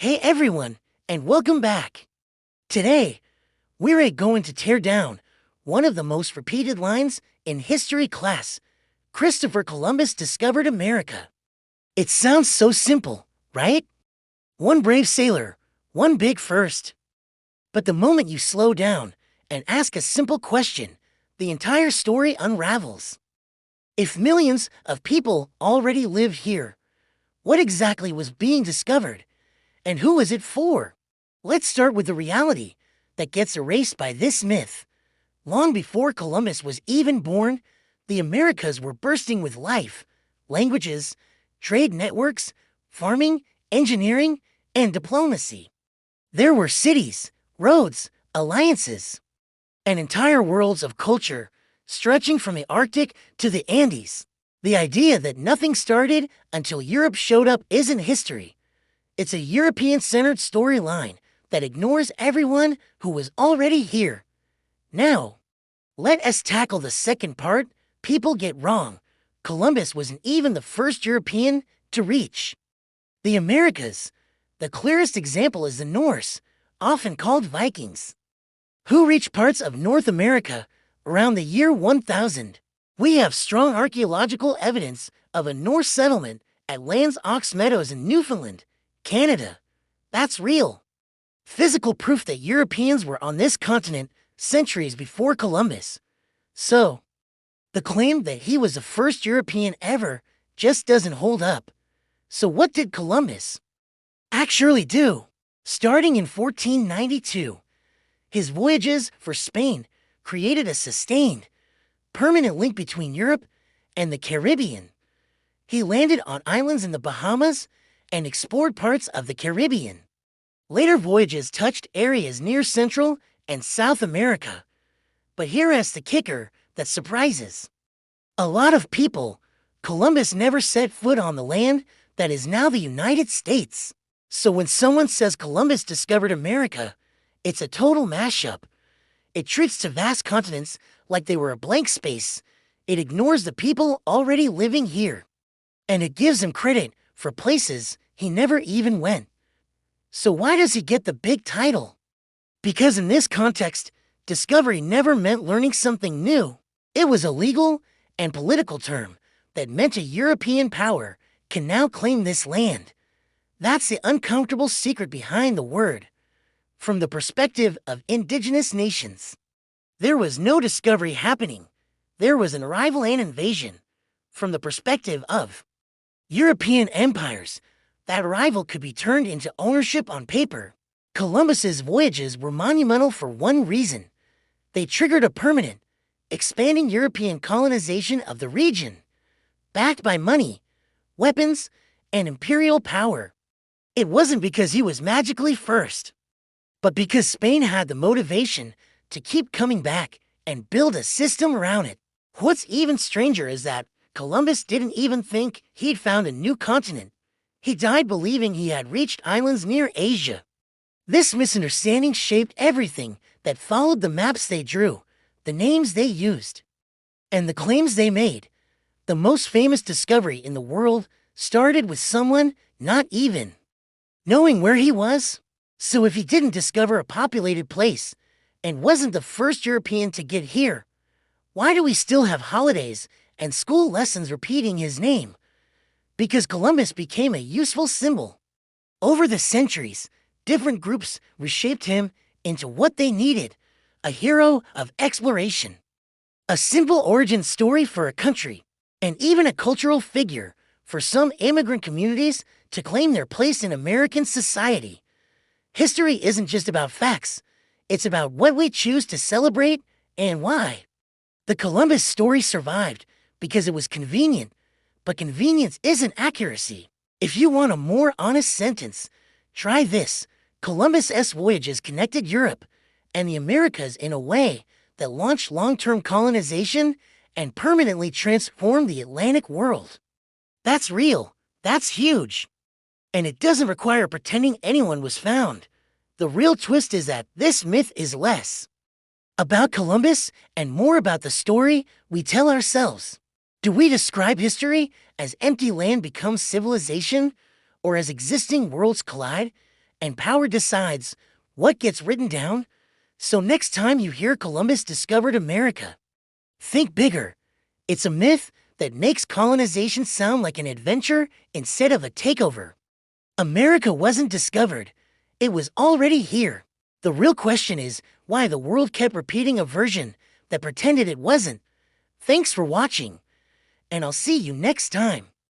Hey everyone, and welcome back. Today, we're going to tear down one of the most repeated lines in history class. Christopher Columbus discovered America. It sounds so simple, right? One brave sailor, one big first. But the moment you slow down and ask a simple question, the entire story unravels. If millions of people already live here, what exactly was being discovered? And who is it for? Let's start with the reality that gets erased by this myth. Long before Columbus was even born, the Americas were bursting with life, languages, trade networks, farming, engineering, and diplomacy. There were cities, roads, alliances, and entire worlds of culture stretching from the Arctic to the Andes. The idea that nothing started until Europe showed up isn't history. It's a European-centered storyline that ignores everyone who was already here. Now, let us tackle the second part people get wrong. Columbus wasn't even the first European to reach the Americas. The clearest example is the Norse, often called Vikings, who reached parts of North America around the year 1000. We have strong archaeological evidence of a Norse settlement at Land's Ox Meadows in Newfoundland, Canada. That's real. Physical proof that Europeans were on this continent centuries before Columbus. So, the claim that he was the first European ever just doesn't hold up. So what did Columbus actually do? Starting in 1492, his voyages for Spain created a sustained, permanent link between Europe and the Caribbean. He landed on islands in the Bahamas and explored parts of the Caribbean. Later voyages touched areas near Central and South America. But here is the kicker that surprises a lot of people. Columbus never set foot on the land that is now the United States. So when someone says Columbus discovered America, it's a total mashup. It treats the vast continents like they were a blank space. It ignores the people already living here. And it gives him credit for places he never even went. So why does he get the big title? Because in this context, discovery never meant learning something new. It was a legal and political term that meant a European power can now claim this land. That's the uncomfortable secret behind the word. From the perspective of indigenous nations, there was no discovery happening. There was an arrival and invasion. From the perspective of European empires, that arrival could be turned into ownership on paper. Columbus's voyages were monumental for one reason. They triggered a permanent, expanding European colonization of the region, backed by money, weapons, and imperial power. It wasn't because he was magically first, but because Spain had the motivation to keep coming back and build a system around it. What's even stranger is that Columbus didn't even think he'd found a new continent. He died believing he had reached islands near Asia. This misunderstanding shaped everything that followed: the maps they drew, the names they used, and the claims they made. The most famous discovery in the world started with someone not even knowing where he was. So if he didn't discover a populated place and wasn't the first European to get here, why do we still have holidays and school lessons repeating his name? Because Columbus became a useful symbol. Over the centuries, different groups reshaped him into what they needed: a hero of exploration, a simple origin story for a country, and even a cultural figure for some immigrant communities to claim their place in American society. History isn't just about facts. It's about what we choose to celebrate and why. The Columbus story survived because it was convenient, but convenience isn't accuracy. If you want a more honest sentence, try this: Columbus's voyages connected Europe and the Americas in a way that launched long-term colonization and permanently transformed the Atlantic world. That's real. That's huge. And it doesn't require pretending anyone was found. The real twist is that this myth is less about Columbus and more about the story we tell ourselves. Do we describe history as empty land becomes civilization, or as existing worlds collide and power decides what gets written down. So next time you hear Columbus discovered America, think bigger. It's a myth that makes colonization sound like an adventure instead of a takeover. America wasn't discovered. It was already here. The real question is why the world kept repeating a version that pretended it wasn't. Thanks for watching, and I'll see you next time.